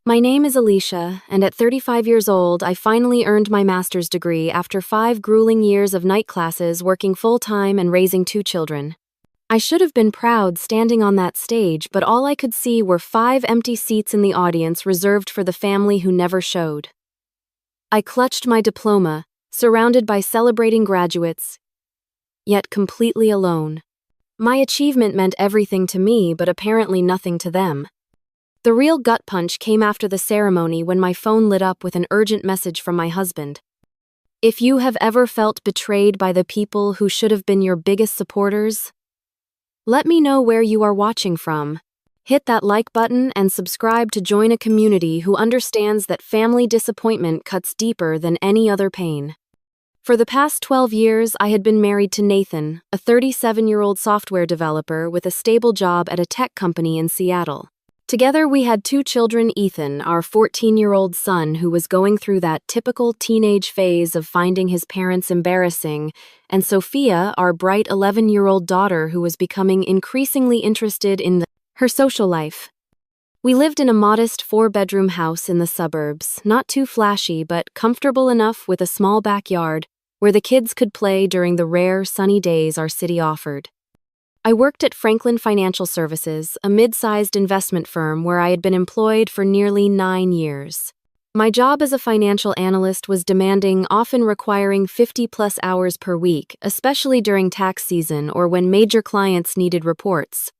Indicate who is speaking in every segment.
Speaker 1: My name is Alicia, and at 35 years old, I finally earned my master's degree after 5 grueling years of night classes, working full-time and raising 2 children. I should have been proud standing on that stage, but all I could see were 5 empty seats in the audience reserved for the family who never showed. I clutched my diploma, surrounded by celebrating graduates, yet completely alone. My achievement meant everything to me, but apparently nothing to them. The real gut punch came after the ceremony when my phone lit up with an urgent message from my husband. If you have ever felt betrayed by the people who should have been your biggest supporters, let me know where you are watching from. Hit that like button and subscribe to join a community who understands that family disappointment cuts deeper than any other pain. For the past 12 years, I had been married to Nathan, a 37-year-old software developer with a stable job at a tech company in Seattle. Together, we had 2 children: Ethan, our 14-year-old son who was going through that typical teenage phase of finding his parents embarrassing, and Sophia, our bright 11-year-old daughter who was becoming increasingly interested in her social life. We lived in a modest 4-bedroom house in the suburbs, not too flashy but comfortable enough, with a small backyard where the kids could play during the rare sunny days our city offered. I worked at Franklin Financial Services, a mid-sized investment firm where I had been employed for nearly 9 years. My job as a financial analyst was demanding, often requiring 50-plus hours per week, especially during tax season or when major clients needed reports.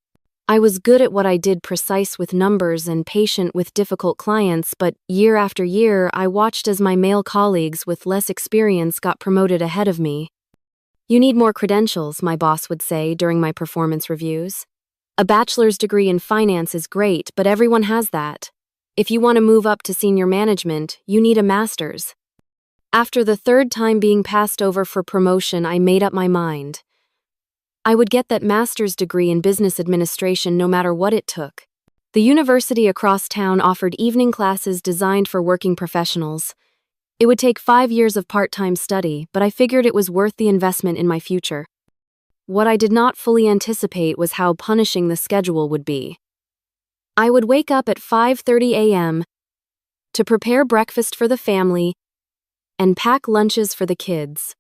Speaker 1: I was good at what I did, precise with numbers and patient with difficult clients, but year after year I watched as my male colleagues with less experience got promoted ahead of me. "You need more credentials," my boss would say during my performance reviews. "A bachelor's degree in finance is great, but everyone has that. If you want to move up to senior management, you need a master's." After the 3rd time being passed over for promotion, I made up my mind. I would get that master's degree in business administration no matter what it took. The university across town offered evening classes designed for working professionals. It would take 5 years of part-time study, but I figured it was worth the investment in my future. What I did not fully anticipate was how punishing the schedule would be. I would wake up at 5:30 a.m. to prepare breakfast for the family and pack lunches for the kids.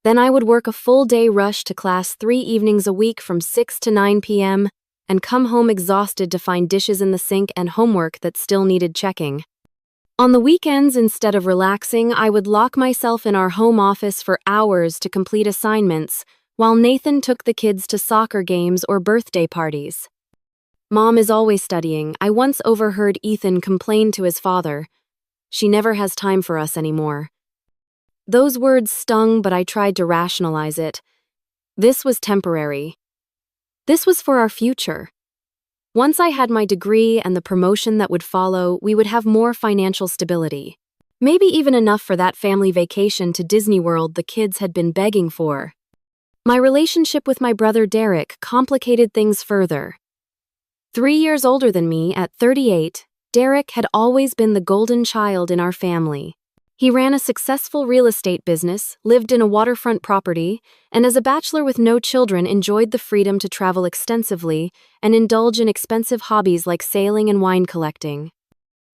Speaker 1: Then I would work a full-day rush to class 3 evenings a week from 6 to 9 p.m. and come home exhausted to find dishes in the sink and homework that still needed checking. On the weekends, instead of relaxing, I would lock myself in our home office for hours to complete assignments, while Nathan took the kids to soccer games or birthday parties. "Mom is always studying," I once overheard Ethan complain to his father. "She never has time for us anymore." Those words stung, but I tried to rationalize it. This was temporary. This was for our future. Once I had my degree and the promotion that would follow, we would have more financial stability. Maybe even enough for that family vacation to Disney World the kids had been begging for. My relationship with my brother Derek complicated things further. 3 years older than me, at 38, Derek had always been the golden child in our family. He ran a successful real estate business, lived in a waterfront property, and as a bachelor with no children enjoyed the freedom to travel extensively and indulge in expensive hobbies like sailing and wine collecting.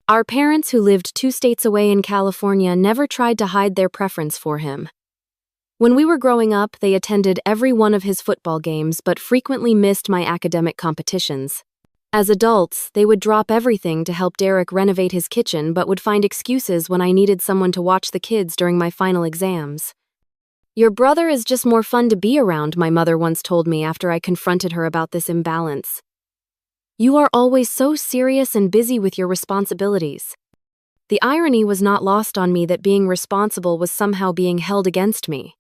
Speaker 1: Our parents, who lived 2 states away in California, never tried to hide their preference for him. When we were growing up, they attended every one of his football games but frequently missed my academic competitions. As adults, they would drop everything to help Derek renovate his kitchen but would find excuses when I needed someone to watch the kids during my final exams. "Your brother is just more fun to be around," my mother once told me after I confronted her about this imbalance. "You are always so serious and busy with your responsibilities." The irony was not lost on me that being responsible was somehow being held against me.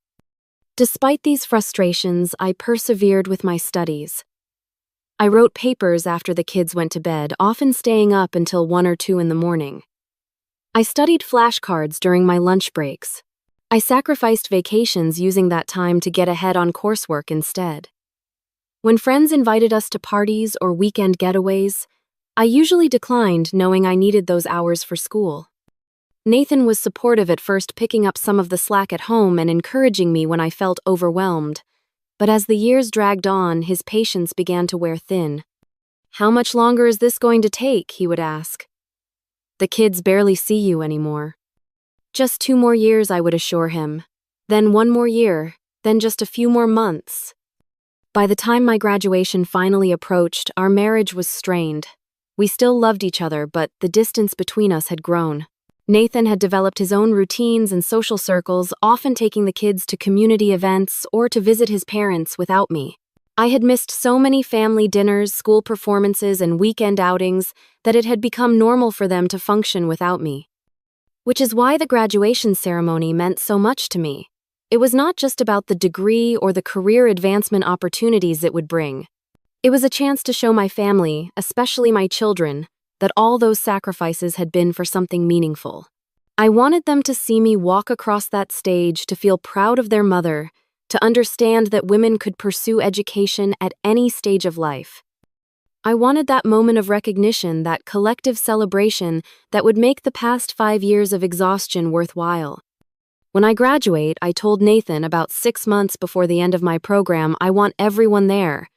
Speaker 1: Despite these frustrations, I persevered with my studies. I wrote papers after the kids went to bed, often staying up until 1 or 2 in the morning. I studied flashcards during my lunch breaks. I sacrificed vacations using that time to get ahead on coursework instead. When friends invited us to parties or weekend getaways, I usually declined, knowing I needed those hours for school. Nathan was supportive at first, picking up some of the slack at home and encouraging me when I felt overwhelmed. But as the years dragged on, his patience began to wear thin. "How much longer is this going to take?" he would ask. The kids barely see you anymore. Just 2 more years, I would assure him. Then 1 more year, then just a few more months. By the time my graduation finally approached, our marriage was strained. We still loved each other, but the distance between us had grown. Nathan had developed his own routines and social circles, often taking the kids to community events or to visit his parents without me. I had missed so many family dinners, school performances, and weekend outings that it had become normal for them to function without me. Which is why the graduation ceremony meant so much to me. It was not just about the degree or the career advancement opportunities it would bring. It was a chance to show my family, especially my children, that all those sacrifices had been for something meaningful. I wanted them to see me walk across that stage, to feel proud of their mother, to understand that women could pursue education at any stage of life. I wanted that moment of recognition, that collective celebration that would make the past 5 years of exhaustion worthwhile. When I graduate, I told Nathan about 6 months before the end of my program, I want everyone there.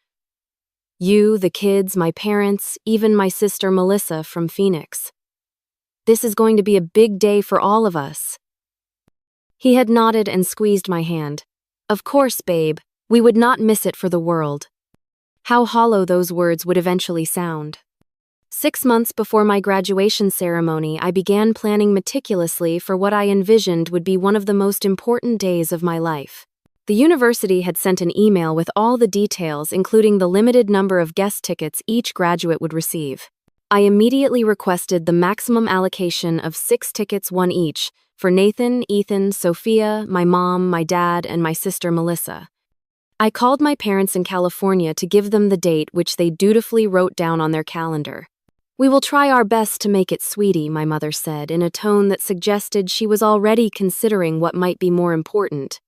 Speaker 1: You, the kids, my parents, even my sister Melissa from Phoenix. This is going to be a big day for all of us. He had nodded and squeezed my hand. Of course, babe, we would not miss it for the world. How hollow those words would eventually sound. 6 months before my graduation ceremony, I began planning meticulously for what I envisioned would be one of the most important days of my life. The university had sent an email with all the details, including the limited number of guest tickets each graduate would receive. I immediately requested the maximum allocation of 6 tickets, 1 each, for Nathan, Ethan, Sophia, my mom, my dad, and my sister Melissa. I called my parents in California to give them the date, which they dutifully wrote down on their calendar. We will try our best to make it, sweetie, my mother said, in a tone that suggested she was already considering what might be more important.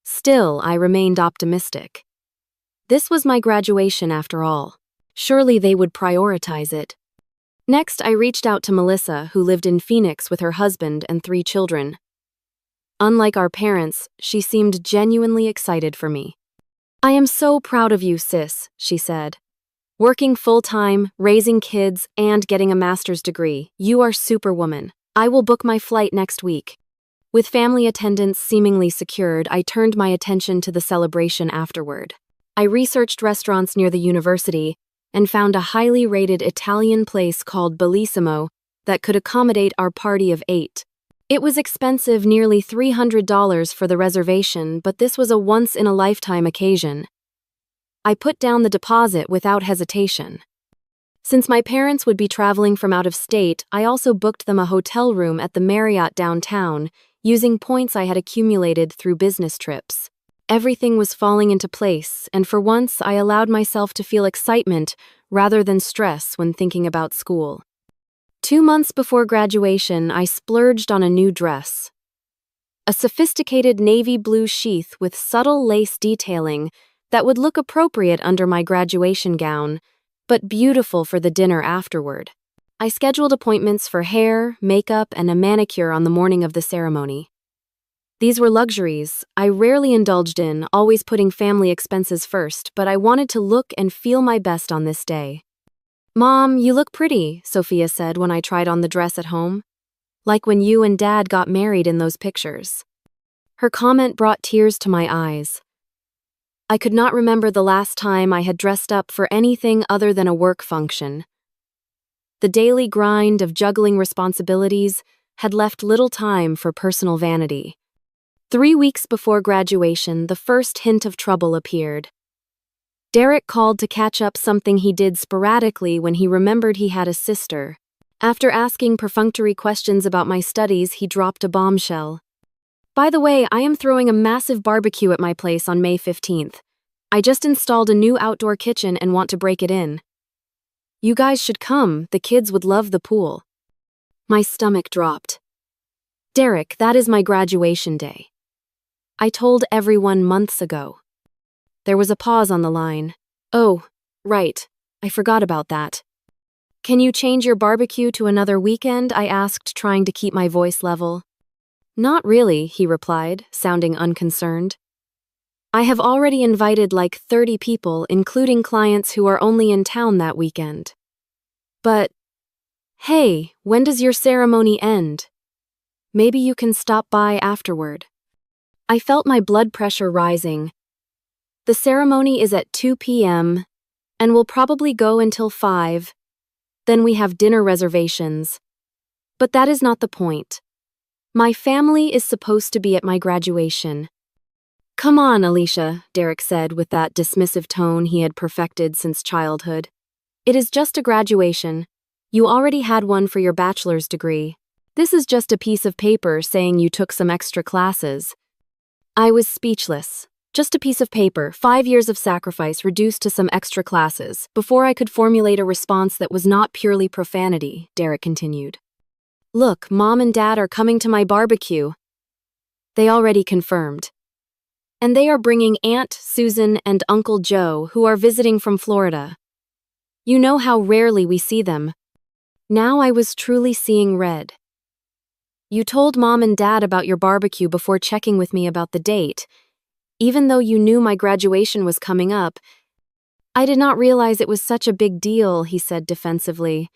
Speaker 1: Still, I remained optimistic. This was my graduation after all. Surely they would prioritize it. Next, I reached out to Melissa, who lived in Phoenix with her husband and 3 children. Unlike our parents, she seemed genuinely excited for me. I am so proud of you, sis, she said. Working full-time, raising kids, and getting a master's degree, you are superwoman. I will book my flight next week. With family attendance seemingly secured, I turned my attention to the celebration afterward. I researched restaurants near the university and found a highly rated Italian place called Bellissimo that could accommodate our party of 8. It was expensive, nearly $300 for the reservation, but this was a once-in-a-lifetime occasion. I put down the deposit without hesitation. Since my parents would be traveling from out of state, I also booked them a hotel room at the Marriott downtown, using points I had accumulated through business trips. Everything was falling into place, and for once I allowed myself to feel excitement rather than stress when thinking about school. 2 months before graduation, I splurged on a new dress. A sophisticated navy blue sheath with subtle lace detailing that would look appropriate under my graduation gown, but beautiful for the dinner afterward. I scheduled appointments for hair, makeup, and a manicure on the morning of the ceremony. These were luxuries I rarely indulged in, always putting family expenses first, but I wanted to look and feel my best on this day. Mom, you look pretty, Sophia said when I tried on the dress at home. Like when you and Dad got married in those pictures. Her comment brought tears to my eyes. I could not remember the last time I had dressed up for anything other than a work function. The daily grind of juggling responsibilities had left little time for personal vanity. 3 weeks before graduation, the first hint of trouble appeared. Derek called to catch up something he did sporadically when he remembered he had a sister. After asking perfunctory questions about my studies, he dropped a bombshell. By the way, I am throwing a massive barbecue at my place on May 15th. I just installed a new outdoor kitchen and want to break it in. You guys should come, the kids would love the pool. My stomach dropped. Derek, that is my graduation day. I told everyone months ago. There was a pause on the line. Oh, right, I forgot about that. Can you change your barbecue to another weekend? I asked, trying to keep my voice level. Not really, he replied, sounding unconcerned. I have already invited like 30 people, including clients who are only in town that weekend. But, Hey, when does your ceremony end? Maybe you can stop by afterward. I felt my blood pressure rising. The ceremony is at 2 p.m. and will probably go until 5. Then we have dinner reservations. But that is not the point. My family is supposed to be at my graduation. Come on, Alicia, Derek said with that dismissive tone he had perfected since childhood. It is just a graduation. You already had one for your bachelor's degree. This is just a piece of paper saying you took some extra classes. I was speechless. Just a piece of paper, 5 years of sacrifice reduced to some extra classes, before I could formulate a response that was not purely profanity, Derek continued. Look, Mom and Dad are coming to my barbecue. They already confirmed. And they are bringing Aunt Susan and Uncle Joe, who are visiting from Florida. You know how rarely we see them. Now I was truly seeing red. You told Mom and Dad about your barbecue before checking with me about the date. Even though you knew my graduation was coming up, I did not realize it was such a big deal, he said defensively.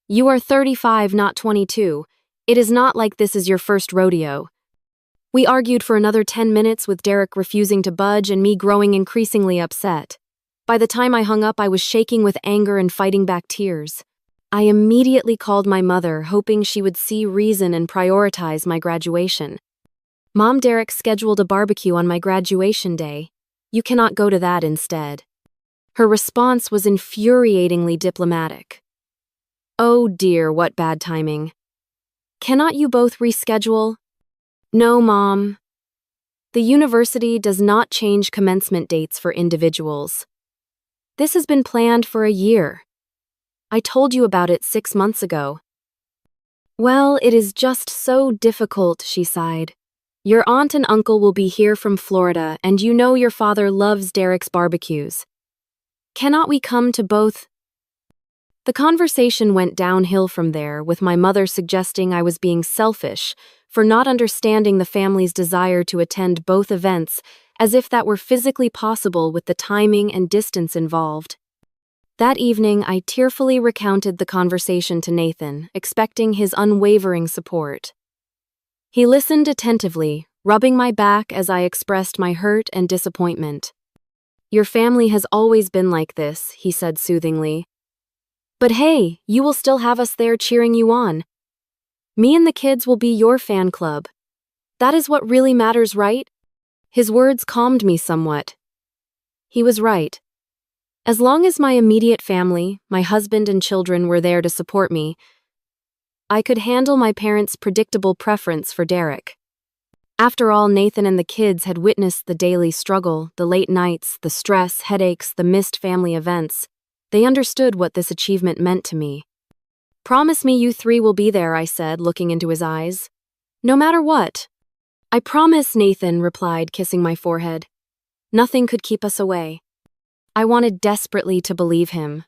Speaker 1: You are 35, not 22. It is not like this is your first rodeo. We argued for another 10 minutes with Derek refusing to budge and me growing increasingly upset. By the time I hung up, I was shaking with anger and fighting back tears. I immediately called my mother, hoping she would see reason and prioritize my graduation. Mom, Derek scheduled a barbecue on my graduation day. You cannot go to that instead. Her response was infuriatingly diplomatic. Oh dear, what bad timing. Cannot you both reschedule? No, Mom. The university does not change commencement dates for individuals. This has been planned for a year. I told you about it 6 months ago. Well, it is just so difficult, she sighed. Your aunt and uncle will be here from Florida, and you know your father loves Derek's barbecues. Cannot we come to both? The conversation went downhill from there, with my mother suggesting I was being selfish for not understanding the family's desire to attend both events, as if that were physically possible with the timing and distance involved. That evening, I tearfully recounted the conversation to Nathan, expecting his unwavering support. He listened attentively, rubbing my back as I expressed my hurt and disappointment. Your family has always been like this, he said soothingly. But hey, you will still have us there cheering you on. Me and the kids will be your fan club. That is what really matters, right? His words calmed me somewhat. He was right. As long as my immediate family, my husband and children were there to support me, I could handle my parents' predictable preference for Derek. After all, Nathan and the kids had witnessed the daily struggle, the late nights, the stress, headaches, the missed family events. They understood what this achievement meant to me. Promise me you 3 will be there, I said, looking into his eyes. No matter what. I promise, Nathan replied, kissing my forehead. Nothing could keep us away. I wanted desperately to believe him.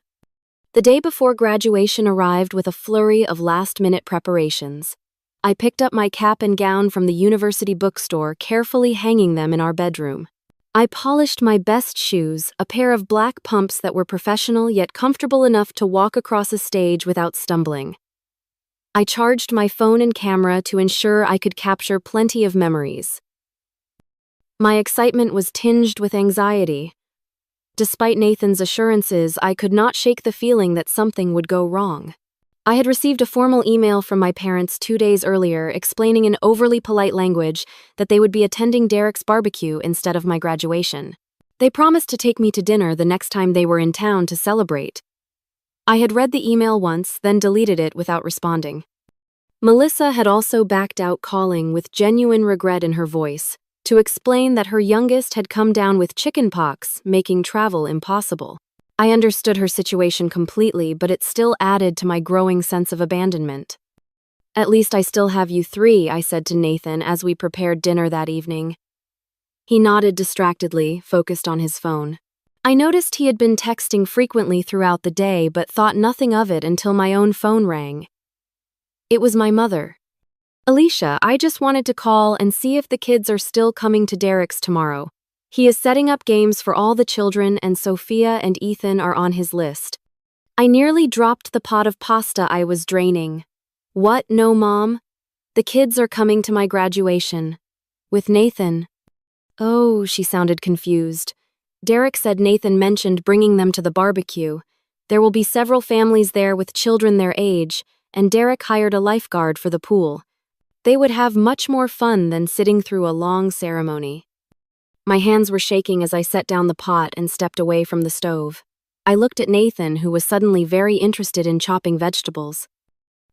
Speaker 1: The day before graduation arrived with a flurry of last-minute preparations. I picked up my cap and gown from the university bookstore, carefully hanging them in our bedroom. I polished my best shoes, a pair of black pumps that were professional yet comfortable enough to walk across a stage without stumbling. I charged my phone and camera to ensure I could capture plenty of memories. My excitement was tinged with anxiety. Despite Nathan's assurances, I could not shake the feeling that something would go wrong. I had received a formal email from my parents 2 days earlier explaining in overly polite language that they would be attending Derek's barbecue instead of my graduation. They promised to take me to dinner the next time they were in town to celebrate. I had read the email once, then deleted it without responding. Melissa had also backed out, calling with genuine regret in her voice to explain that her youngest had come down with chickenpox, making travel impossible. I understood her situation completely, but it still added to my growing sense of abandonment. At least I still have you 3, I said to Nathan as we prepared dinner that evening. He nodded distractedly, focused on his phone. I noticed he had been texting frequently throughout the day, but thought nothing of it until my own phone rang. It was my mother. Alicia, I just wanted to call and see if the kids are still coming to Derek's tomorrow. He is setting up games for all the children, and Sophia and Ethan are on his list. I nearly dropped the pot of pasta I was draining. What, no, Mom? The kids are coming to my graduation. With Nathan. Oh, she sounded confused. Derek said Nathan mentioned bringing them to the barbecue. There will be several families there with children their age, and Derek hired a lifeguard for the pool. They would have much more fun than sitting through a long ceremony. My hands were shaking as I set down the pot and stepped away from the stove. I looked at Nathan, who was suddenly very interested in chopping vegetables.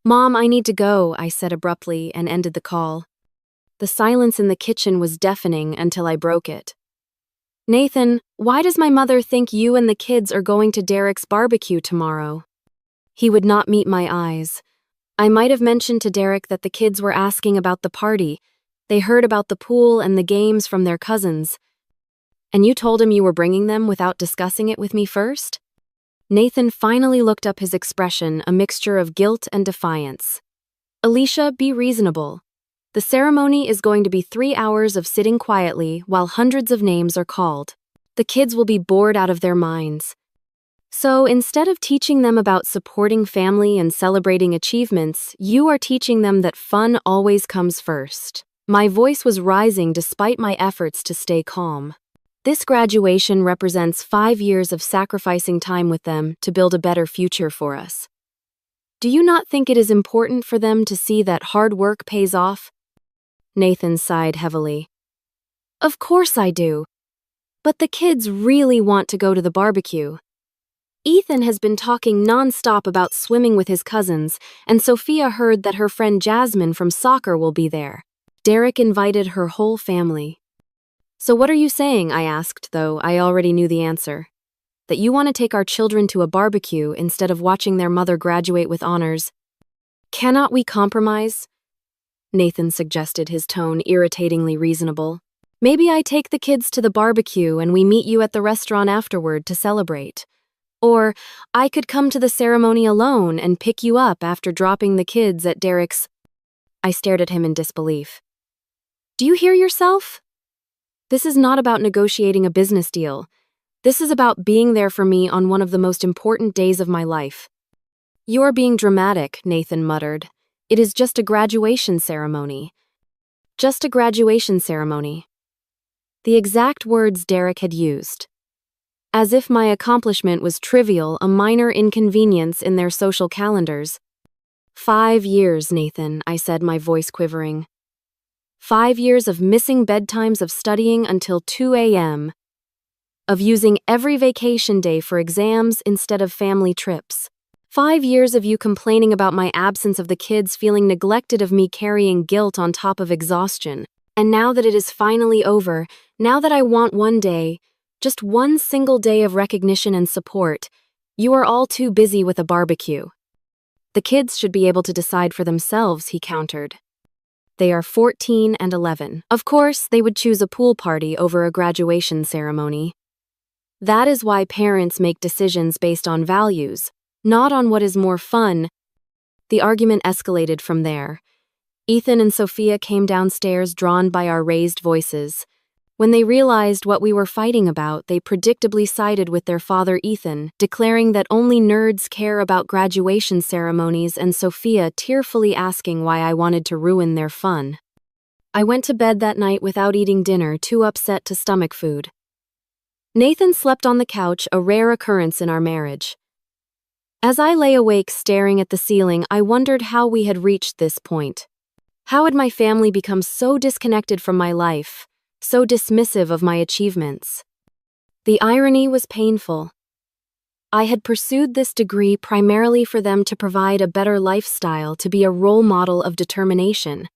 Speaker 1: Mom, I need to go, I said abruptly and ended the call. The silence in the kitchen was deafening until I broke it. Nathan, why does my mother think you and the kids are going to Derek's barbecue tomorrow? He would not meet my eyes. I might have mentioned to Derek that the kids were asking about the party. They heard about the pool and the games from their cousins. And you told him you were bringing them without discussing it with me first? Nathan finally looked up, his expression a mixture of guilt and defiance. Alicia, be reasonable. The ceremony is going to be 3 hours of sitting quietly while hundreds of names are called. The kids will be bored out of their minds. So instead of teaching them about supporting family and celebrating achievements, you are teaching them that fun always comes first. My voice was rising despite my efforts to stay calm. This graduation represents 5 years of sacrificing time with them to build a better future for us. Do you not think it is important for them to see that hard work pays off? Nathan sighed heavily. Of course I do. But the kids really want to go to the barbecue. Ethan has been talking non-stop about swimming with his cousins, and Sophia heard that her friend Jasmine from soccer will be there. Derek invited her whole family. So what are you saying? I asked, though I already knew the answer. That you want to take our children to a barbecue instead of watching their mother graduate with honors. Cannot we compromise? Nathan suggested, his tone irritatingly reasonable. Maybe I take the kids to the barbecue and we meet you at the restaurant afterward to celebrate. Or I could come to the ceremony alone and pick you up after dropping the kids at Derek's. I stared at him in disbelief. Do you hear yourself? This is not about negotiating a business deal. This is about being there for me on one of the most important days of my life. You are being dramatic, Nathan muttered. It is just a graduation ceremony. Just a graduation ceremony. The exact words Derek had used. As if my accomplishment was trivial, a minor inconvenience in their social calendars. 5 years, Nathan, I said, my voice quivering. 5 years of missing bedtimes, of studying until 2 a.m., of using every vacation day for exams instead of family trips. 5 years of you complaining about my absence, of the kids feeling neglected, of me carrying guilt on top of exhaustion. And now that it is finally over, now that I want one day, just one single day of recognition and support, you are all too busy with a barbecue. The kids should be able to decide for themselves, he countered. They are 14 and 11. Of course, they would choose a pool party over a graduation ceremony. That is why parents make decisions based on values, not on what is more fun. The argument escalated from there. Ethan and Sophia came downstairs, drawn by our raised voices. When they realized what we were fighting about, they predictably sided with their father Ethan, declaring that only nerds care about graduation ceremonies, and Sophia tearfully asking why I wanted to ruin their fun. I went to bed that night without eating dinner, too upset to stomach food. Nathan slept on the couch, a rare occurrence in our marriage. As I lay awake staring at the ceiling, I wondered how we had reached this point. How had my family become so disconnected from my life? So dismissive of my achievements. The irony was painful. I had pursued this degree primarily for them to provide a better lifestyle, to be a role model of determination.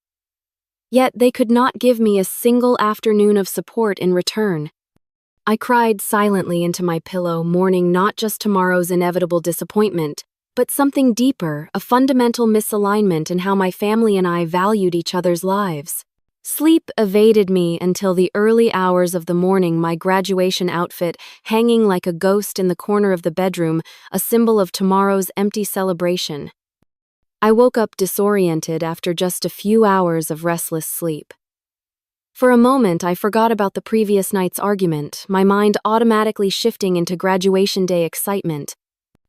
Speaker 1: Yet they could not give me a single afternoon of support in return. I cried silently into my pillow, mourning not just tomorrow's inevitable disappointment, but something deeper, a fundamental misalignment in how my family and I valued each other's lives. Sleep evaded me until the early hours of the morning, my graduation outfit hanging like a ghost in the corner of the bedroom, a symbol of tomorrow's empty celebration. I woke up disoriented after just a few hours of restless sleep. For a moment, I forgot about the previous night's argument, my mind automatically shifting into graduation day excitement.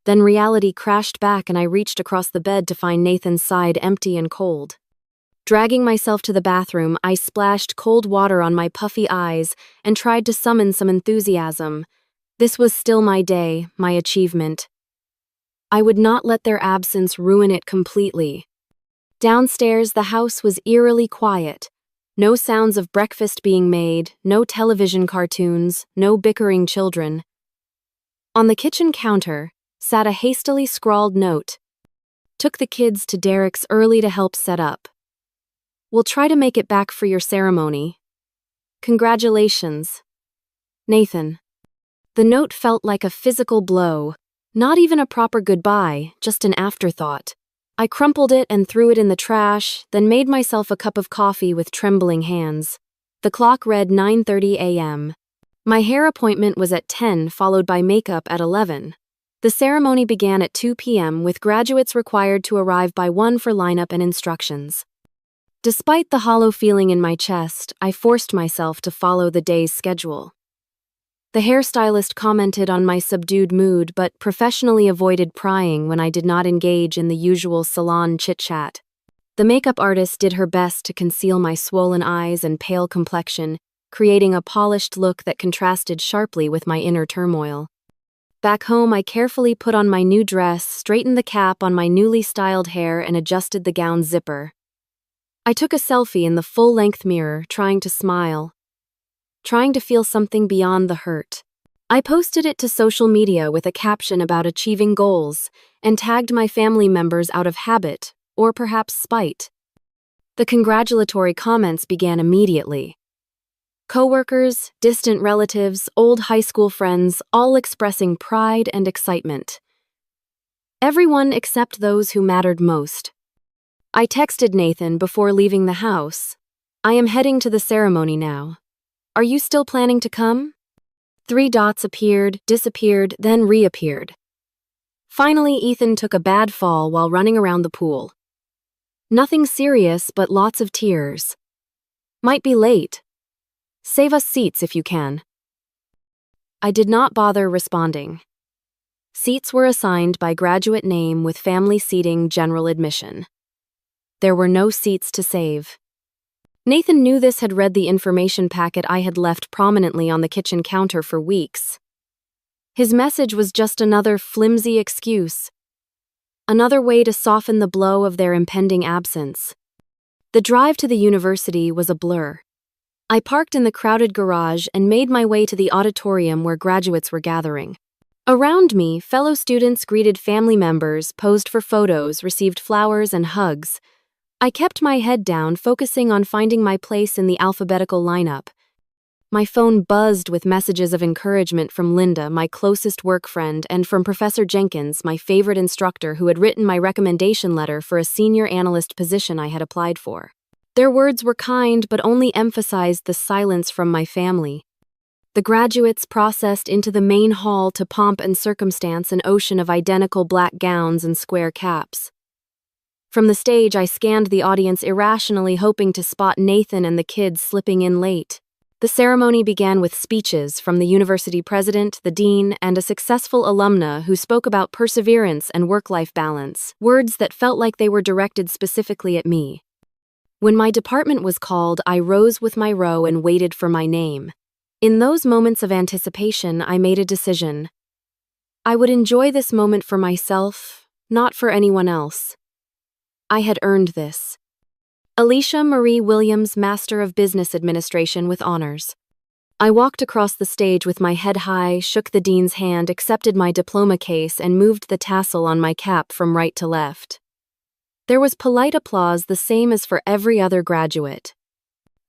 Speaker 1: Then reality crashed back and I reached across the bed to find Nathan's side empty and cold. Dragging myself to the bathroom, I splashed cold water on my puffy eyes and tried to summon some enthusiasm. This was still my day, my achievement. I would not let their absence ruin it completely. Downstairs, the house was eerily quiet. No sounds of breakfast being made, no television cartoons, no bickering children. On the kitchen counter sat a hastily scrawled note. Took the kids to Derek's early to help set up. We'll try to make it back for your ceremony. Congratulations. Nathan. The note felt like a physical blow. Not even a proper goodbye, just an afterthought. I crumpled it and threw it in the trash, then made myself a cup of coffee with trembling hands. The clock read 9:30 a.m. My hair appointment was at 10, followed by makeup at 11. The ceremony began at 2 p.m. with graduates required to arrive by 1 for lineup and instructions. Despite the hollow feeling in my chest, I forced myself to follow the day's schedule. The hairstylist commented on my subdued mood but professionally avoided prying when I did not engage in the usual salon chit-chat. The makeup artist did her best to conceal my swollen eyes and pale complexion, creating a polished look that contrasted sharply with my inner turmoil. Back home, I carefully put on my new dress, straightened the cap on my newly styled hair, and adjusted the gown's zipper. I took a selfie in the full-length mirror, trying to smile, trying to feel something beyond the hurt. I posted it to social media with a caption about achieving goals and tagged my family members out of habit, or perhaps spite. The congratulatory comments began immediately. Coworkers, distant relatives, old high school friends, all expressing pride and excitement. Everyone except those who mattered most. I texted Nathan before leaving the house. I am heading to the ceremony now. Are you still planning to come? 3 dots appeared, disappeared, then reappeared. Finally, Ethan took a bad fall while running around the pool. Nothing serious, but lots of tears. Might be late. Save us seats if you can. I did not bother responding. Seats were assigned by graduate name with family seating general admission. There were no seats to save. Nathan knew this, had read the information packet I had left prominently on the kitchen counter for weeks. His message was just another flimsy excuse. Another way to soften the blow of their impending absence. The drive to the university was a blur. I parked in the crowded garage and made my way to the auditorium where graduates were gathering. Around me, fellow students greeted family members, posed for photos, received flowers and hugs. I kept my head down, focusing on finding my place in the alphabetical lineup. My phone buzzed with messages of encouragement from Linda, my closest work friend, and from Professor Jenkins, my favorite instructor who had written my recommendation letter for a senior analyst position I had applied for. Their words were kind but only emphasized the silence from my family. The graduates processed into the main hall to pomp and circumstance, an ocean of identical black gowns and square caps. From the stage, I scanned the audience irrationally, hoping to spot Nathan and the kids slipping in late. The ceremony began with speeches from the university president, the dean, and a successful alumna who spoke about perseverance and work-life balance, words that felt like they were directed specifically at me. When my department was called, I rose with my row and waited for my name. In those moments of anticipation, I made a decision. I would enjoy this moment for myself, not for anyone else. I had earned this. Alicia Marie Williams, Master of Business Administration with honors. I walked across the stage with my head high, shook the dean's hand, accepted my diploma case, and moved the tassel on my cap from right to left. There was polite applause, the same as for every other graduate.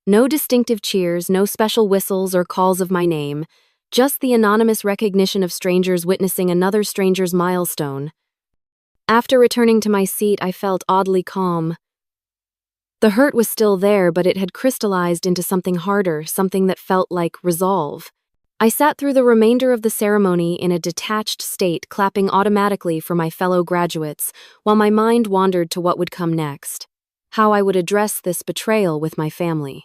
Speaker 1: No distinctive cheers, no special whistles or calls of my name, just the anonymous recognition of strangers witnessing another stranger's milestone. After returning to my seat, I felt oddly calm. The hurt was still there, but it had crystallized into something harder, something that felt like resolve. I sat through the remainder of the ceremony in a detached state, clapping automatically for my fellow graduates, while my mind wandered to what would come next. How I would address this betrayal with my family.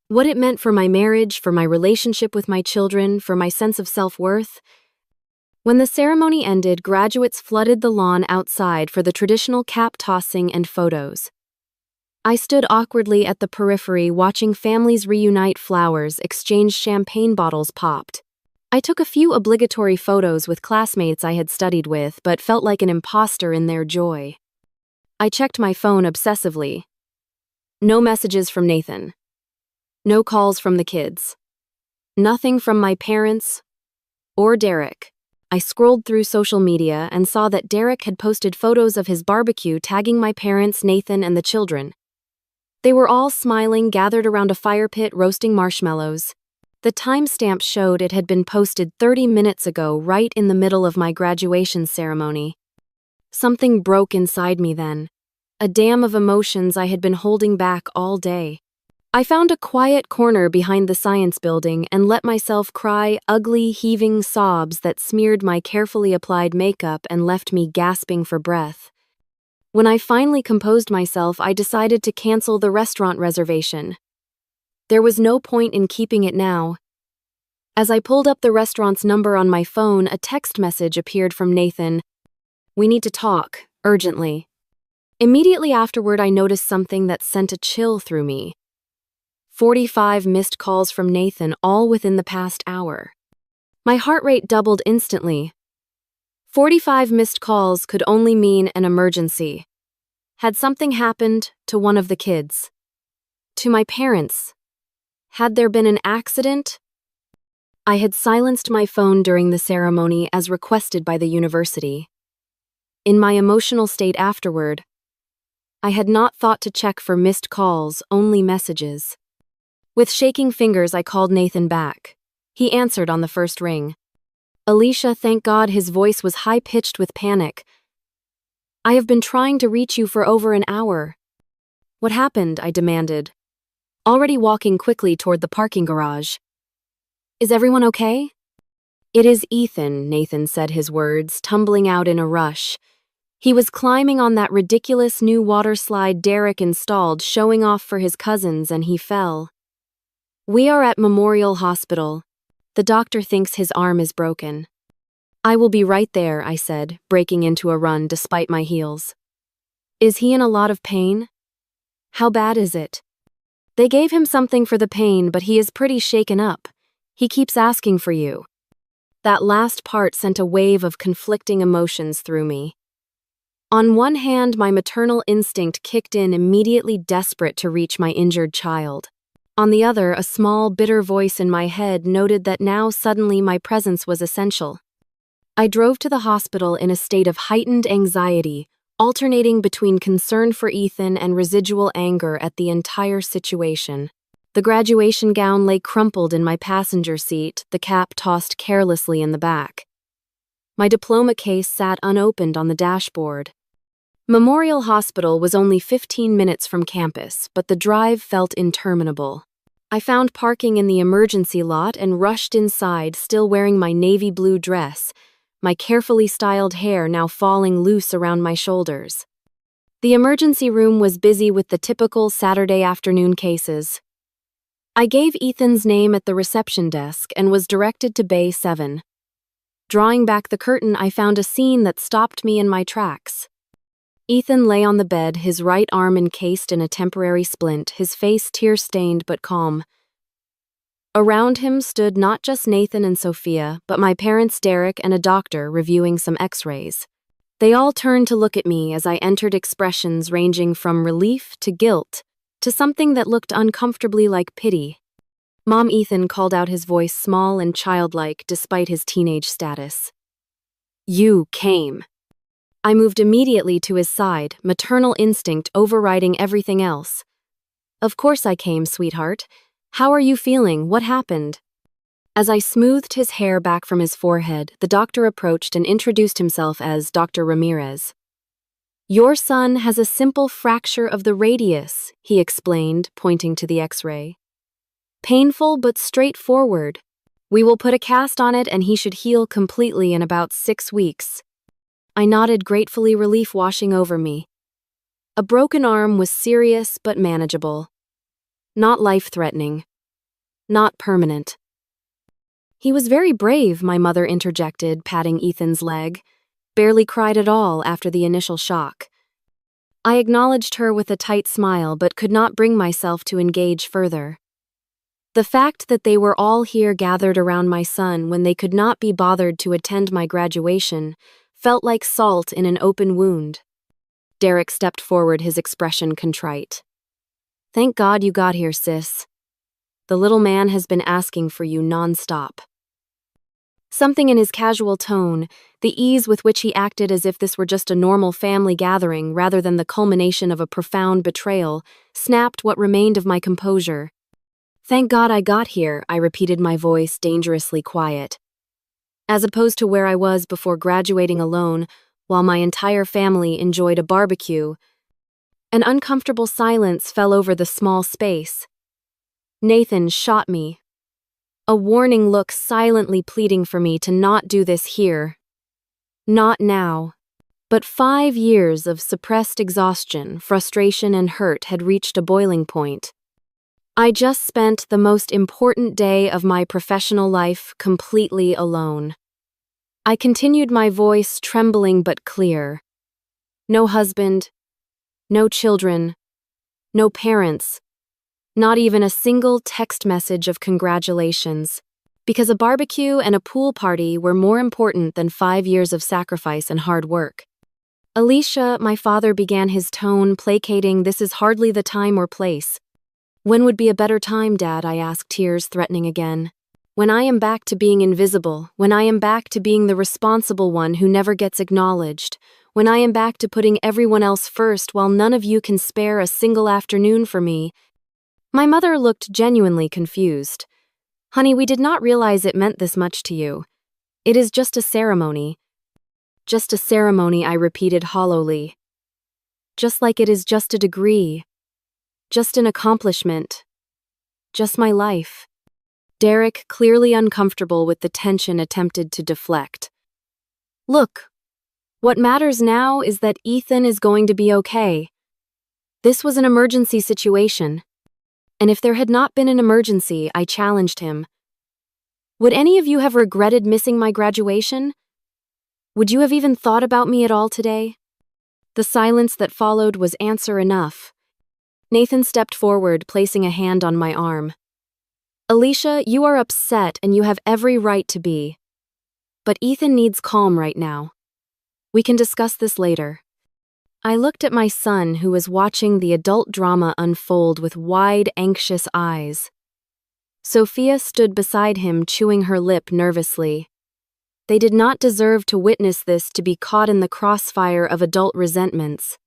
Speaker 1: What it meant for my marriage, for my relationship with my children, for my sense of self-worth. When the ceremony ended, graduates flooded the lawn outside for the traditional cap tossing and photos. I stood awkwardly at the periphery watching families reunite, flowers exchanged, champagne bottles popped. I took a few obligatory photos with classmates I had studied with, but felt like an imposter in their joy. I checked my phone obsessively. No messages from Nathan. No calls from the kids. Nothing from my parents or Derek. I scrolled through social media and saw that Derek had posted photos of his barbecue tagging my parents, Nathan, and the children. They were all smiling, gathered around a fire pit roasting marshmallows. The timestamp showed it had been posted 30 minutes ago, right in the middle of my graduation ceremony. Something broke inside me then. A dam of emotions I had been holding back all day. I found a quiet corner behind the science building and let myself cry ugly, heaving sobs that smeared my carefully applied makeup and left me gasping for breath. When I finally composed myself, I decided to cancel the restaurant reservation. There was no point in keeping it now. As I pulled up the restaurant's number on my phone, a text message appeared from Nathan. "We need to talk, urgently." Immediately afterward, I noticed something that sent a chill through me. 45 missed calls from Nathan, all within the past hour. My heart rate doubled instantly. 45 missed calls could only mean an emergency. Had something happened to one of the kids? To my parents? Had there been an accident? I had silenced my phone during the ceremony as requested by the university. In my emotional state afterward, I had not thought to check for missed calls, only messages. With shaking fingers, I called Nathan back. He answered on the first ring. "Alicia," thank God his voice was high-pitched with panic. "I have been trying to reach you for over an hour." "What happened?" I demanded, already walking quickly toward the parking garage. "Is everyone okay?" "It is Ethan," Nathan said, his words tumbling out in a rush. He was climbing on that ridiculous new water slide Derek installed, showing off for his cousins, and he fell. "We are at Memorial Hospital. The doctor thinks his arm is broken." "I will be right there," I said, breaking into a run despite my heels. "Is he in a lot of pain? How bad is it?" "They gave him something for the pain, but he is pretty shaken up. He keeps asking for you." That last part sent a wave of conflicting emotions through me. On one hand, my maternal instinct kicked in, immediately desperate to reach my injured child. On the other, a small, bitter voice in my head noted that now suddenly my presence was essential. I drove to the hospital in a state of heightened anxiety, alternating between concern for Ethan and residual anger at the entire situation. The graduation gown lay crumpled in my passenger seat, the cap tossed carelessly in the back. My diploma case sat unopened on the dashboard. Memorial Hospital was only 15 minutes from campus, but the drive felt interminable. I found parking in the emergency lot and rushed inside, still wearing my navy blue dress, my carefully styled hair now falling loose around my shoulders. The emergency room was busy with the typical Saturday afternoon cases. I gave Ethan's name at the reception desk and was directed to Bay 7. Drawing back the curtain, I found a scene that stopped me in my tracks. Ethan lay on the bed, his right arm encased in a temporary splint, his face tear-stained but calm. Around him stood not just Nathan and Sophia, but my parents, Derek, and a doctor reviewing some x-rays. They all turned to look at me as I entered, expressions ranging from relief to guilt, to something that looked uncomfortably like pity. Mom, Ethan called out, his voice small and childlike despite his teenage status. "You came." I moved immediately to his side, maternal instinct overriding everything else. "Of course I came, sweetheart. How are you feeling? What happened?" As I smoothed his hair back from his forehead, the doctor approached and introduced himself as Dr. Ramirez. "Your son has a simple fracture of the radius," he explained, pointing to the x-ray. "Painful but straightforward. We will put a cast on it and he should heal completely in about 6 weeks." I nodded gratefully, relief washing over me. A broken arm was serious but manageable. Not life-threatening. Not permanent. He was very brave, my mother interjected, patting Ethan's leg. Barely cried at all after the initial shock. I acknowledged her with a tight smile but could not bring myself to engage further. The fact that they were all here gathered around my son when they could not be bothered to attend my graduation felt like salt in an open wound. Derek stepped forward, his expression contrite. Thank God you got here, sis. The little man has been asking for you nonstop. Something in his casual tone, the ease with which he acted as if this were just a normal family gathering rather than the culmination of a profound betrayal, snapped what remained of my composure. Thank God I got here, I repeated, my voice dangerously quiet. As opposed to where I was before graduating alone, while my entire family enjoyed a barbecue. An uncomfortable silence fell over the small space. Nathan shot me. A warning look silently pleading for me to not do this here. Not now. But 5 years of suppressed exhaustion, frustration, and hurt had reached a boiling point. I just spent the most important day of my professional life completely alone. I continued, my voice trembling but clear. No husband, no children, no parents, not even a single text message of congratulations, because a barbecue and a pool party were more important than 5 years of sacrifice and hard work. Alicia, my father began, his tone placating. This is hardly the time or place. When would be a better time, Dad? I asked, tears threatening again. When I am back to being invisible, when I am back to being the responsible one who never gets acknowledged, when I am back to putting everyone else first while none of you can spare a single afternoon for me. My mother looked genuinely confused. Honey, we did not realize it meant this much to you. It is just a ceremony. Just a ceremony, I repeated hollowly. Just like it is just a degree. Just an accomplishment. Just my life. Derek, clearly uncomfortable with the tension, attempted to deflect. Look, what matters now is that Ethan is going to be okay. This was an emergency situation. And if there had not been an emergency, I challenged him. Would any of you have regretted missing my graduation? Would you have even thought about me at all today? The silence that followed was answer enough. Nathan stepped forward, placing a hand on my arm. Alicia, you are upset and you have every right to be. But Ethan needs calm right now. We can discuss this later. I looked at my son, who was watching the adult drama unfold with wide, anxious eyes. Sophia stood beside him, chewing her lip nervously. They did not deserve to witness this, to be caught in the crossfire of adult resentments.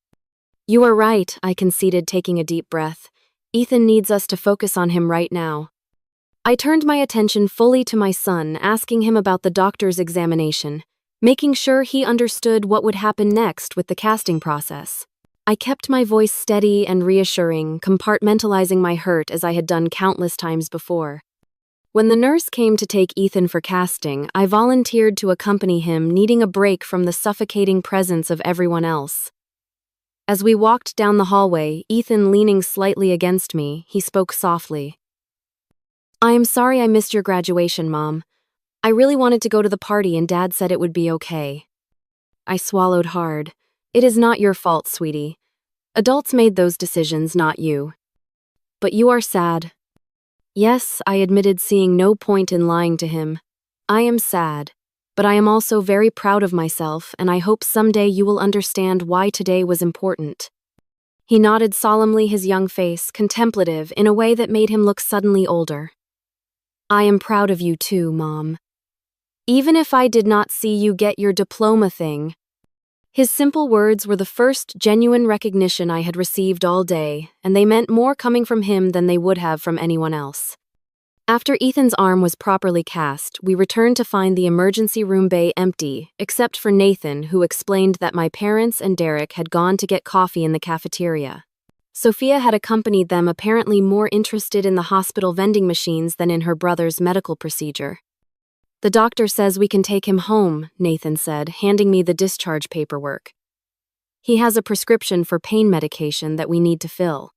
Speaker 1: You are right, I conceded, taking a deep breath. Ethan needs us to focus on him right now. I turned my attention fully to my son, asking him about the doctor's examination, making sure he understood what would happen next with the casting process. I kept my voice steady and reassuring, compartmentalizing my hurt as I had done countless times before. When the nurse came to take Ethan for casting, I volunteered to accompany him, needing a break from the suffocating presence of everyone else. As we walked down the hallway, Ethan leaning slightly against me, he spoke softly. I am sorry I missed your graduation, Mom. I really wanted to go to the party and Dad said it would be okay. I swallowed hard. It is not your fault, sweetie. Adults made those decisions, not you. But you are sad. Yes, I admitted, seeing no point in lying to him. I am sad. But I am also very proud of myself, and I hope someday you will understand why today was important. He nodded solemnly, his young face contemplative in a way that made him look suddenly older. I am proud of you too, Mom. Even if I did not see you get your diploma thing. His simple words were the first genuine recognition I had received all day, and they meant more coming from him than they would have from anyone else. After Ethan's arm was properly cast, we returned to find the emergency room bay empty, except for Nathan, who explained that my parents and Derek had gone to get coffee in the cafeteria. Sophia had accompanied them, apparently more interested in the hospital vending machines than in her brother's medical procedure. The doctor says we can take him home, Nathan said, handing me the discharge paperwork. He has a prescription for pain medication that we need to fill.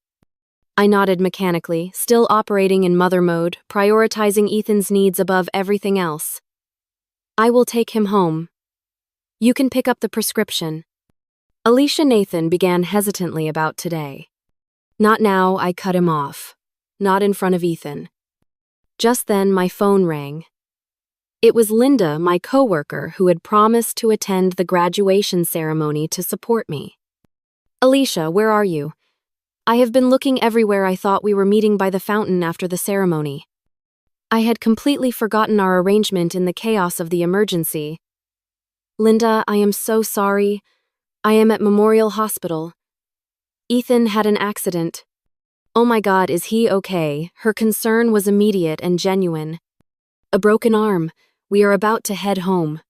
Speaker 1: I nodded mechanically, still operating in mother mode, prioritizing Ethan's needs above everything else. I will take him home. You can pick up the prescription. Alicia Nathan began hesitantly about today. Not now, I cut him off. Not in front of Ethan. Just then, my phone rang. It was Linda, my coworker, who had promised to attend the graduation ceremony to support me. Alicia, where are you? I have been looking everywhere. I thought we were meeting by the fountain after the ceremony. I had completely forgotten our arrangement in the chaos of the emergency. Linda, I am so sorry. I am at Memorial Hospital. Ethan had an accident. Oh my God, is he okay? Her concern was immediate and genuine. A broken arm. We are about to head home.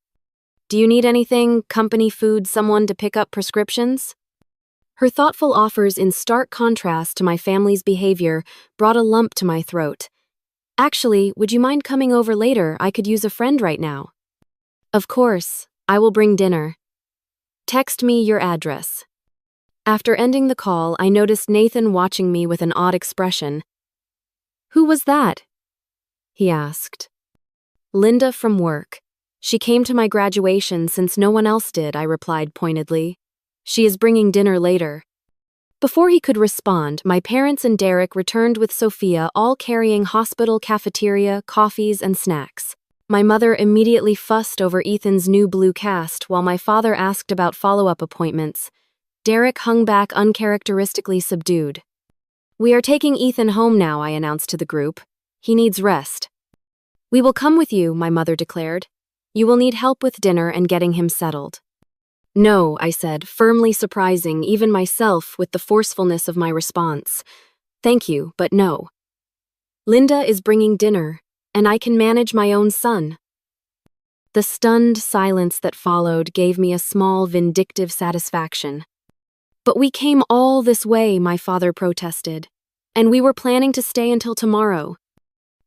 Speaker 1: Do you need anything, company food, someone to pick up prescriptions? Her thoughtful offers, in stark contrast to my family's behavior, brought a lump to my throat. Actually, would you mind coming over later? I could use a friend right now. Of course, I will bring dinner. Text me your address. After ending the call, I noticed Nathan watching me with an odd expression. Who was that? He asked. Linda from work. She came to my graduation since no one else did, I replied pointedly. She is bringing dinner later. Before he could respond, my parents and Derek returned with Sophia, all carrying hospital cafeteria, coffees, and snacks. My mother immediately fussed over Ethan's new blue cast while my father asked about follow-up appointments. Derek hung back uncharacteristically subdued. We are taking Ethan home now, I announced to the group. He needs rest. We will come with you, my mother declared. You will need help with dinner and getting him settled. No, I said, firmly surprising even myself with the forcefulness of my response. Thank you, but no. Linda is bringing dinner, and I can manage my own son. The stunned silence that followed gave me a small vindictive satisfaction. But we came all this way, my father protested, and we were planning to stay until tomorrow.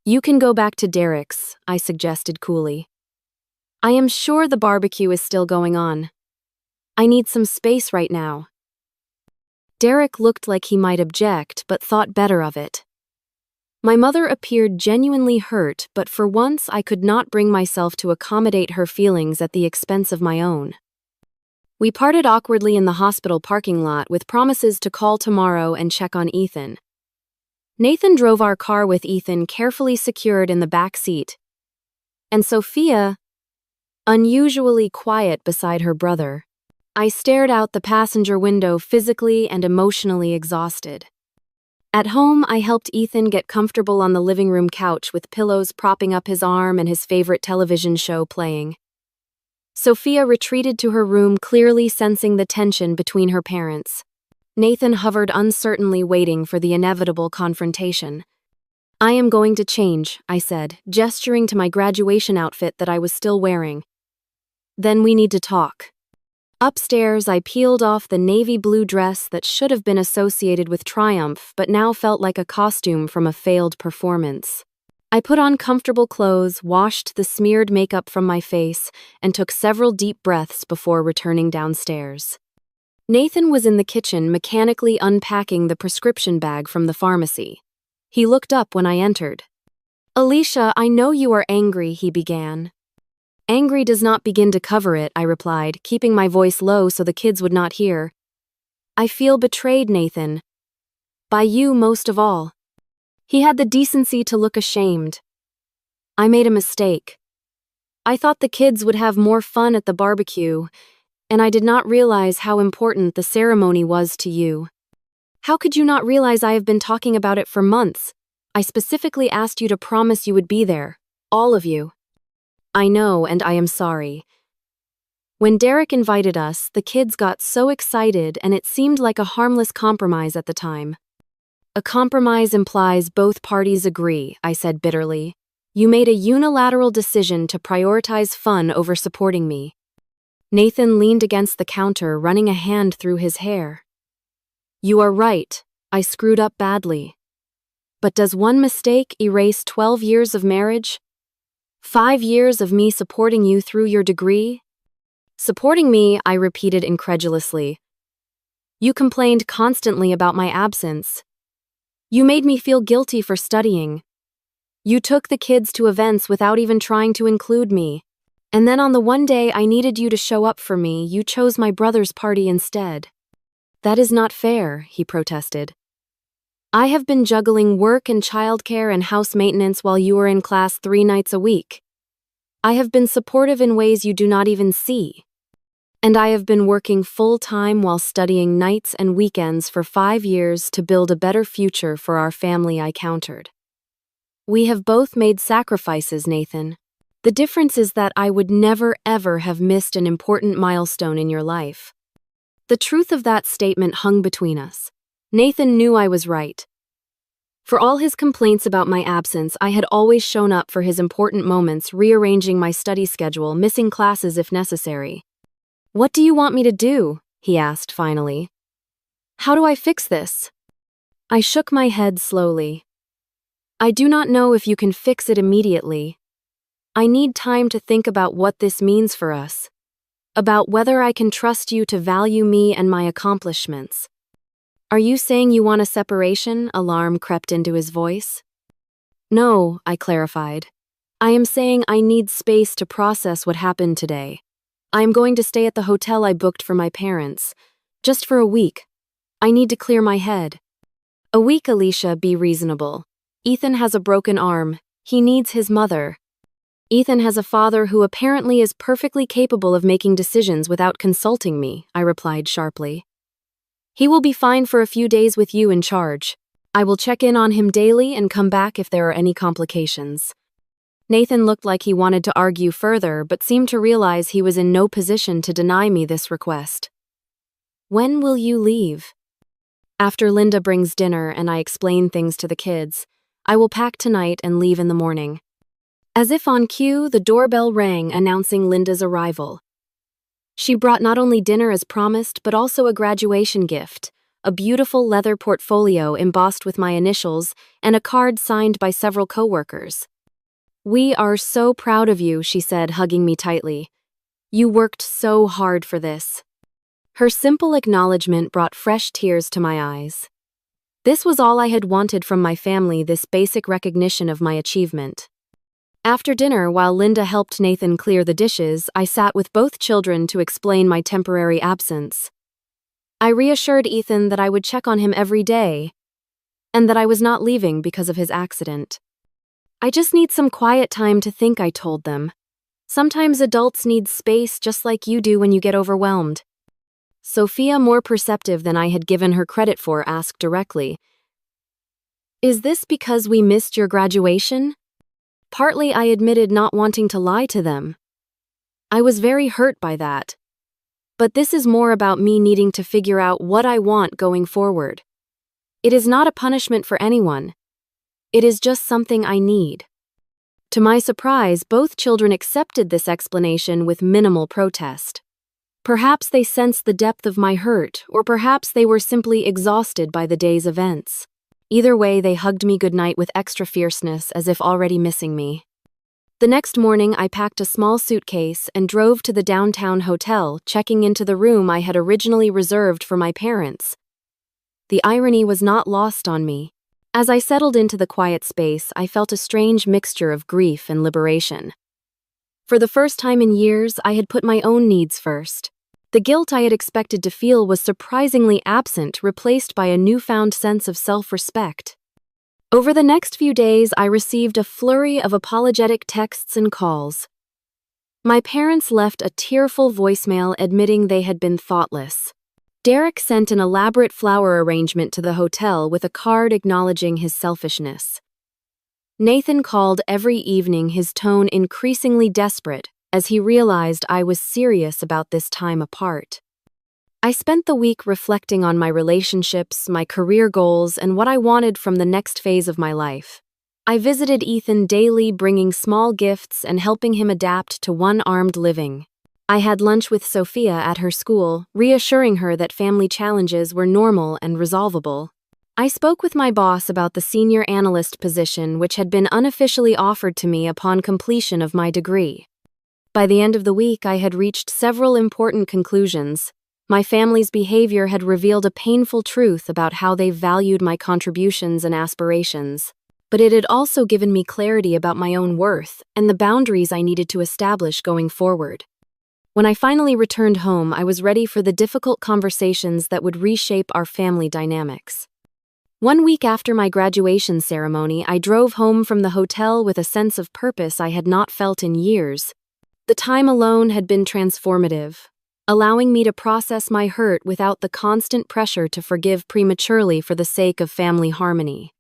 Speaker 1: You can go back to Derek's, I suggested coolly. I am sure the barbecue is still going on. I need some space right now. Derek looked like he might object, but thought better of it. My mother appeared genuinely hurt, but for once I could not bring myself to accommodate her feelings at the expense of my own. We parted awkwardly in the hospital parking lot with promises to call tomorrow and check on Ethan. Nathan drove our car with Ethan carefully secured in the back seat, and Sophia, unusually quiet beside her brother. I stared out the passenger window, physically and emotionally exhausted. At home, I helped Ethan get comfortable on the living room couch with pillows propping up his arm and his favorite television show playing. Sophia retreated to her room, clearly sensing the tension between her parents. Nathan hovered uncertainly, waiting for the inevitable confrontation. I am going to change, I said, gesturing to my graduation outfit that I was still wearing. Then we need to talk. Upstairs, I peeled off the navy blue dress that should have been associated with triumph but now felt like a costume from a failed performance. I put on comfortable clothes, washed the smeared makeup from my face, and took several deep breaths before returning downstairs. Nathan was in the kitchen mechanically unpacking the prescription bag from the pharmacy. He looked up when I entered. Alicia, I know you are angry, he began. Angry does not begin to cover it, I replied, keeping my voice low so the kids would not hear. I feel betrayed, Nathan. By you most of all. He had the decency to look ashamed. I made a mistake. I thought the kids would have more fun at the barbecue, and I did not realize how important the ceremony was to you. How could you not realize I have been talking about it for months? I specifically asked you to promise you would be there, all of you. I know, and I am sorry. When Derek invited us, the kids got so excited and it seemed like a harmless compromise at the time. A compromise implies both parties agree, I said bitterly. You made a unilateral decision to prioritize fun over supporting me. Nathan leaned against the counter, running a hand through his hair. You are right, I screwed up badly. But does one mistake erase 12 years of marriage? 5 years of me supporting you through your degree? Supporting me, I repeated incredulously. You complained constantly about my absence. You made me feel guilty for studying. You took the kids to events without even trying to include me. And then on the one day I needed you to show up for me, you chose my brother's party instead. That is not fair, he protested. I have been juggling work and childcare and house maintenance while you were in class 3 nights a week. I have been supportive in ways you do not even see. And I have been working full-time while studying nights and weekends for 5 years to build a better future for our family, I countered. We have both made sacrifices, Nathan. The difference is that I would never ever have missed an important milestone in your life. The truth of that statement hung between us. Nathan knew I was right. For all his complaints about my absence, I had always shown up for his important moments, rearranging my study schedule, missing classes if necessary. What do you want me to do? He asked finally. How do I fix this? I shook my head slowly. I do not know if you can fix it immediately. I need time to think about what this means for us, about whether I can trust you to value me and my accomplishments. Are you saying you want a separation? Alarm crept into his voice. No, I clarified. I am saying I need space to process what happened today. I am going to stay at the hotel I booked for my parents, just for a week. I need to clear my head. A week, Alicia, be reasonable. Ethan has a broken arm. He needs his mother. Ethan has a father who apparently is perfectly capable of making decisions without consulting me, I replied sharply. He will be fine for a few days with you in charge. I will check in on him daily and come back if there are any complications. Nathan looked like he wanted to argue further, but seemed to realize he was in no position to deny me this request. When will you leave? After Linda brings dinner and I explain things to the kids, I will pack tonight and leave in the morning. As if on cue, the doorbell rang announcing Linda's arrival. She brought not only dinner as promised, but also a graduation gift, a beautiful leather portfolio embossed with my initials, and a card signed by several coworkers. We are so proud of you, she said, hugging me tightly. You worked so hard for this. Her simple acknowledgement brought fresh tears to my eyes. This was all I had wanted from my family, this basic recognition of my achievement. After dinner, while Linda helped Nathan clear the dishes, I sat with both children to explain my temporary absence. I reassured Ethan that I would check on him every day, and that I was not leaving because of his accident. I just need some quiet time to think, I told them. Sometimes adults need space just like you do when you get overwhelmed. Sophia, more perceptive than I had given her credit for, asked directly, Is this because we missed your graduation? Partly, I admitted, not wanting to lie to them. I was very hurt by that. But this is more about me needing to figure out what I want going forward. It is not a punishment for anyone. It is just something I need. To my surprise, both children accepted this explanation with minimal protest. Perhaps they sensed the depth of my hurt, or perhaps they were simply exhausted by the day's events. Either way, they hugged me goodnight with extra fierceness, as if already missing me. The next morning, I packed a small suitcase and drove to the downtown hotel, checking into the room I had originally reserved for my parents. The irony was not lost on me. As I settled into the quiet space, I felt a strange mixture of grief and liberation. For the first time in years, I had put my own needs first. The guilt I had expected to feel was surprisingly absent, replaced by a newfound sense of self-respect. Over the next few days, I received a flurry of apologetic texts and calls. My parents left a tearful voicemail admitting they had been thoughtless. Derek sent an elaborate flower arrangement to the hotel with a card acknowledging his selfishness. Nathan called every evening, his tone increasingly desperate, as he realized I was serious about this time apart. I spent the week reflecting on my relationships, my career goals, and what I wanted from the next phase of my life. I visited Ethan daily, bringing small gifts and helping him adapt to one-armed living. I had lunch with Sophia at her school, reassuring her that family challenges were normal and resolvable. I spoke with my boss about the senior analyst position, which had been unofficially offered to me upon completion of my degree. By the end of the week, I had reached several important conclusions. My family's behavior had revealed a painful truth about how they valued my contributions and aspirations. But it had also given me clarity about my own worth and the boundaries I needed to establish going forward. When I finally returned home, I was ready for the difficult conversations that would reshape our family dynamics. 1 week after my graduation ceremony, I drove home from the hotel with a sense of purpose I had not felt in years. The time alone had been transformative, allowing me to process my hurt without the constant pressure to forgive prematurely for the sake of family harmony.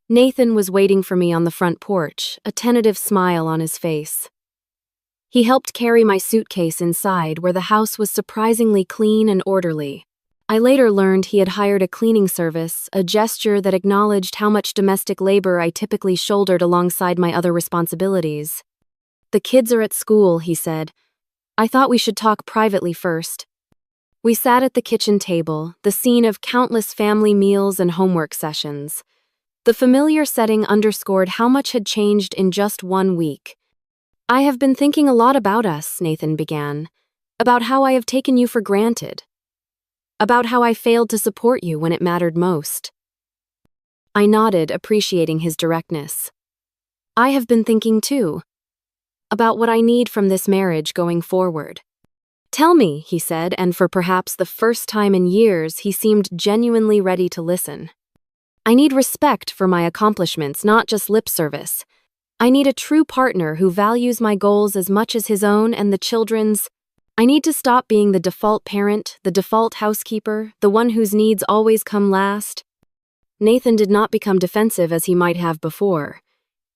Speaker 1: Nathan was waiting for me on the front porch, a tentative smile on his face. He helped carry my suitcase inside, where the house was surprisingly clean and orderly. I later learned he had hired a cleaning service, a gesture that acknowledged how much domestic labor I typically shouldered alongside my other responsibilities. "The kids are at school," he said. "I thought we should talk privately first." We sat at the kitchen table, the scene of countless family meals and homework sessions. The familiar setting underscored how much had changed in just 1 week. "I have been thinking a lot about us," Nathan began. "About how I have taken you for granted. About how I failed to support you when it mattered most." I nodded, appreciating his directness. "I have been thinking too. About what I need from this marriage going forward." "Tell me," he said, and for perhaps the first time in years, he seemed genuinely ready to listen. "I need respect for my accomplishments, not just lip service. I need a true partner who values my goals as much as his own and the children's. I need to stop being the default parent, the default housekeeper, the one whose needs always come last." Nathan did not become defensive as he might have before.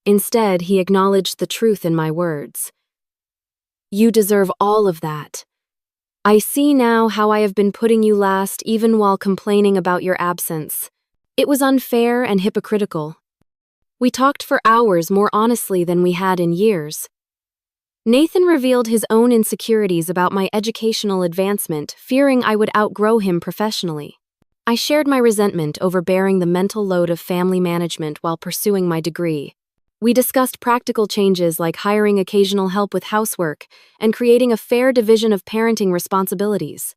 Speaker 1: Instead, he acknowledged the truth in my words. "You deserve all of that. I see now how I have been putting you last even while complaining about your absence. It was unfair and hypocritical." We talked for hours, more honestly than we had in years. Nathan revealed his own insecurities about my educational advancement, fearing I would outgrow him professionally. I shared my resentment over bearing the mental load of family management while pursuing my degree. We discussed practical changes like hiring occasional help with housework and creating a fair division of parenting responsibilities.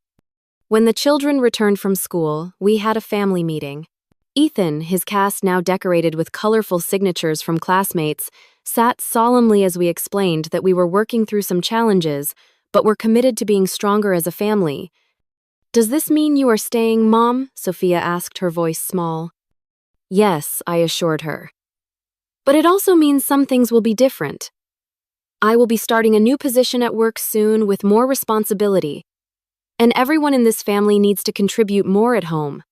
Speaker 1: When the children returned from school, we had a family meeting. Ethan, his cast now decorated with colorful signatures from classmates, sat solemnly as we explained that we were working through some challenges, but were committed to being stronger as a family. "Does this mean you are staying, Mom?" Sophia asked, her voice small. "Yes," I assured her. "But it also means some things will be different. I will be starting a new position at work soon with more responsibility, and everyone in this family needs to contribute more at home."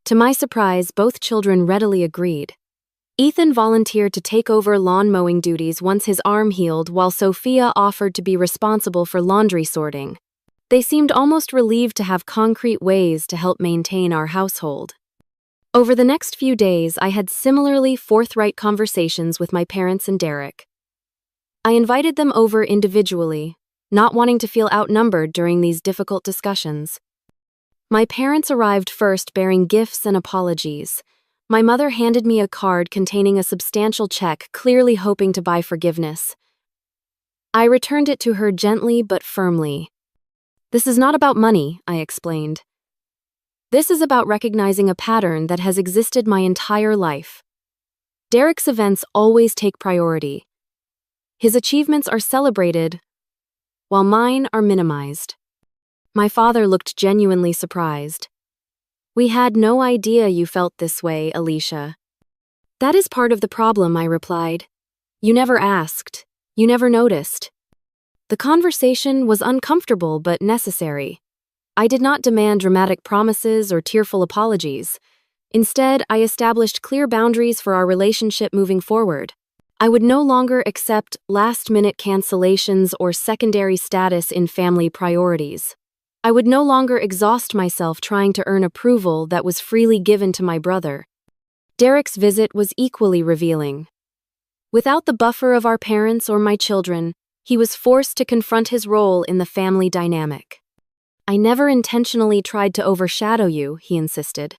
Speaker 1: To my surprise, both children readily agreed. Ethan volunteered to take over lawn mowing duties once his arm healed, while Sophia offered to be responsible for laundry sorting. They seemed almost relieved to have concrete ways to help maintain our household. Over the next few days, I had similarly forthright conversations with my parents and Derek. I invited them over individually, not wanting to feel outnumbered during these difficult discussions. My parents arrived first, bearing gifts and apologies. My mother handed me a card containing a substantial check, clearly hoping to buy forgiveness. I returned it to her gently but firmly. "This is not about money," I explained. "This is about recognizing a pattern that has existed my entire life. Derek's events always take priority. His achievements are celebrated, while mine are minimized." My father looked genuinely surprised. "We had no idea you felt this way, Alicia." "That is part of the problem," I replied. "You never asked. You never noticed." The conversation was uncomfortable but necessary. I did not demand dramatic promises or tearful apologies. Instead, I established clear boundaries for our relationship moving forward. I would no longer accept last-minute cancellations or secondary status in family priorities. I would no longer exhaust myself trying to earn approval that was freely given to my brother. Derek's visit was equally revealing. Without the buffer of our parents or my children, he was forced to confront his role in the family dynamic. "I never intentionally tried to overshadow you," he insisted.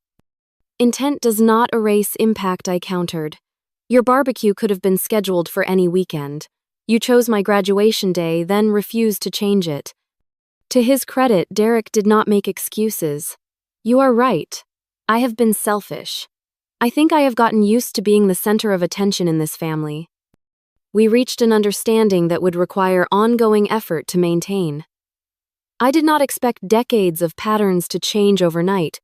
Speaker 1: "Intent does not erase impact," I countered. "Your barbecue could have been scheduled for any weekend. You chose my graduation day, then refused to change it." To his credit, Derek did not make excuses. "You are right. I have been selfish. I think I have gotten used to being the center of attention in this family." We reached an understanding that would require ongoing effort to maintain. I did not expect decades of patterns to change overnight,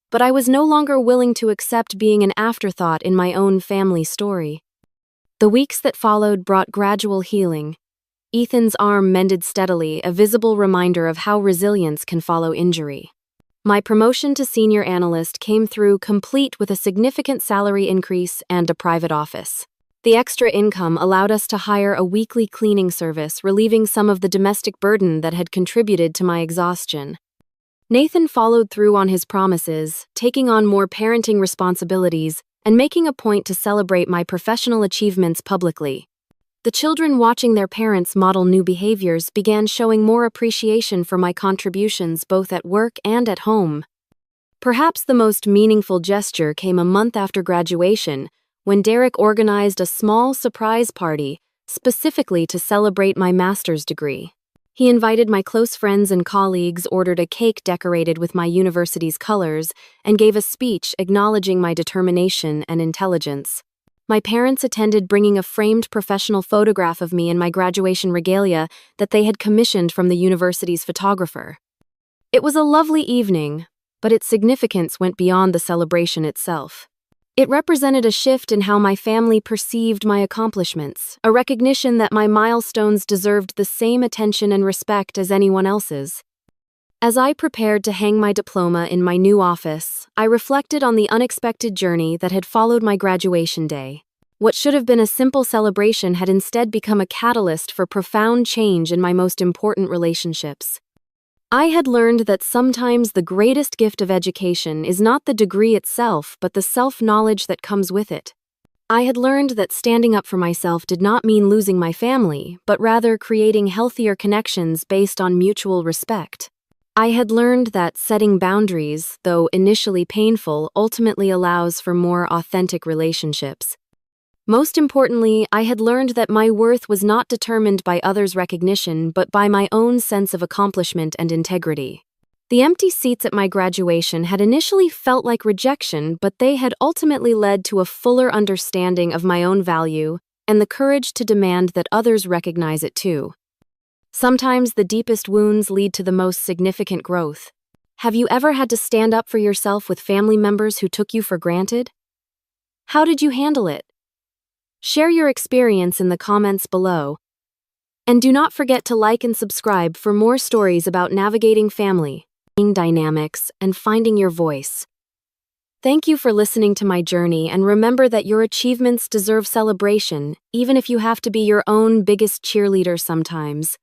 Speaker 1: but I was no longer willing to accept being an afterthought in my own family story. The weeks that followed brought gradual healing. Ethan's arm mended steadily, a visible reminder of how resilience can follow injury. My promotion to senior analyst came through complete with a significant salary increase and a private office. The extra income allowed us to hire a weekly cleaning service, relieving some of the domestic burden that had contributed to my exhaustion. Nathan followed through on his promises, taking on more parenting responsibilities and making a point to celebrate my professional achievements publicly. The children watching their parents model new behaviors began showing more appreciation for my contributions both at work and at home. Perhaps the most meaningful gesture came a month after graduation, when Derek organized a small surprise party specifically to celebrate my master's degree. He invited my close friends and colleagues, ordered a cake decorated with my university's colors, and gave a speech acknowledging my determination and intelligence. My parents attended, bringing a framed professional photograph of me in my graduation regalia that they had commissioned from the university's photographer. It was a lovely evening, but its significance went beyond the celebration itself. It represented a shift in how my family perceived my accomplishments, a recognition that my milestones deserved the same attention and respect as anyone else's. As I prepared to hang my diploma in my new office, I reflected on the unexpected journey that had followed my graduation day. What should have been a simple celebration had instead become a catalyst for profound change in my most important relationships. I had learned that sometimes the greatest gift of education is not the degree itself, but the self-knowledge that comes with it. I had learned that standing up for myself did not mean losing my family, but rather creating healthier connections based on mutual respect. I had learned that setting boundaries, though initially painful, ultimately allows for more authentic relationships. Most importantly, I had learned that my worth was not determined by others' recognition, but by my own sense of accomplishment and integrity. The empty seats at my graduation had initially felt like rejection, but they had ultimately led to a fuller understanding of my own value and the courage to demand that others recognize it too. Sometimes the deepest wounds lead to the most significant growth. Have you ever had to stand up for yourself with family members who took you for granted? How did you handle it? Share your experience in the comments below. And do not forget to like and subscribe for more stories about navigating family dynamics and finding your voice. Thank you for listening to my journey, and remember that your achievements deserve celebration, even if you have to be your own biggest cheerleader sometimes.